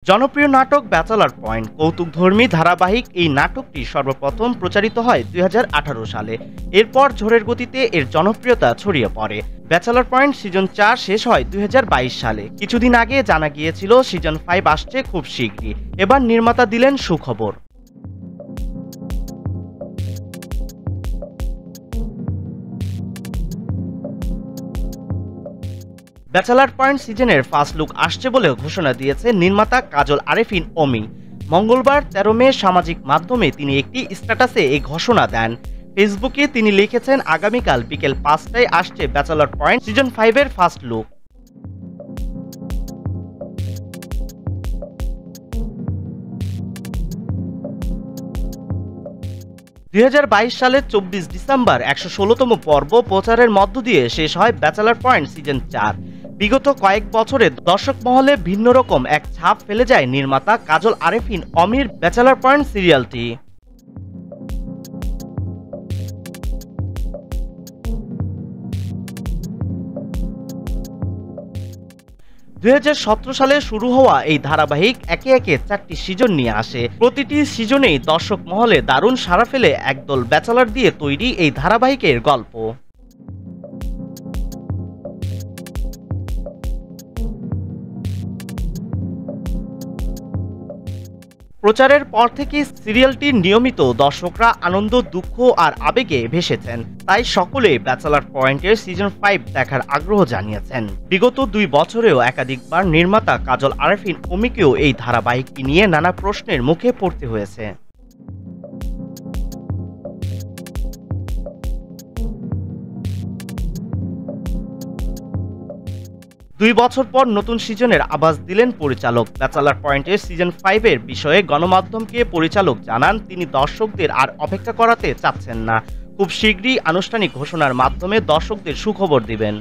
জনপ্রিয় নাটক bachelor point কৌতুকধর্মী ধারাবাহিক এই নাটকটি সর্বপ্রথম প্রচারিত হয় ২০১৮ সালে। এরপর ঝড়ের গতিতে এর জনপ্রিয়তা ছড়িয়ে পড়ে। ব্যাচেলর পয়েন্ট সিজন ৪ শেষ হয় ২০২২ সালে। কিছুদিন আগে জানা গিয়েছিল সিজন ৫ আসছে খুব শীঘ্রই। এবার নির্মাতা দিলেন সুখবর। ব্যাচেলর পয়েন্ট সিজনের ফার্স্ট লুক আসছে বলেও ঘোষণা দিয়েছে নির্মাতা কাজল আরেফিন অমি। মঙ্গলবার ১৩ মে সামাজিক মাধ্যমে তিনি একটি স্ট্যাটাসে এই ঘোষণা দেন। ফেসবুকে তিনি লিখেছেন, আগামীকাল বিকেল ৫টায় আসছে ব্যাচেলর পয়েন্ট সিজন ৫ এর ফার্স্ট লুক। সালের ২৪ ডিসেম্বর ১১৬তম পর্ব প্রচারের মধ্য দিয়ে শেষ হয় ব্যাচেলর পয়েন্ট সিজন ৪। বিগত কয়েক বছরে দর্শক মহলে ভিন্ন রকম এক ছাপ ফেলে যায় নির্মাতা কাজল আরেফিন অমির ব্যাচেলর পয়েন্ট সিরিয়ালটি। ২০১৭ সালে শুরু হওয়া এই ধারাবাহিক একে একে ৪টি সিজন নিয়ে আসে। প্রতিটি সিজনেই দর্শক মহলে দারুণ সাড়া ফেলে একদল ব্যাচেলর দিয়ে তৈরি এই ধারাবাহিকের গল্প। প্রচারের পর থেকে সিরিয়ালটির নিয়মিত দর্শকরা আনন্দ, দুঃখ আর আবেগে ভেসেছেন। তাই সকলে ব্যাচেলর পয়েন্টের সিজন ৫ দেখার আগ্রহ জানিয়েছেন। বিগত ২ বছরেও একাধিকবার নির্মাতা কাজল আরেফিন অমিকেও এই ধারাবাহিকটি নিয়ে নানা প্রশ্নের মুখে পড়তে হয়েছে। ২ বছর পর নতুন সিজনের আভাস দিলেন পরিচালক। ব্যাচেলর পয়েন্টের সিজন ৫ এর বিষয়ে গণমাধ্যমকে পরিচালক জানান, তিনি দর্শকদের আর অপেক্ষা করাতে চাচ্ছেন না। খুব শীঘ্রই আনুষ্ঠানিক ঘোষণার মাধ্যমে দর্শকদের সুখবর দিবেন।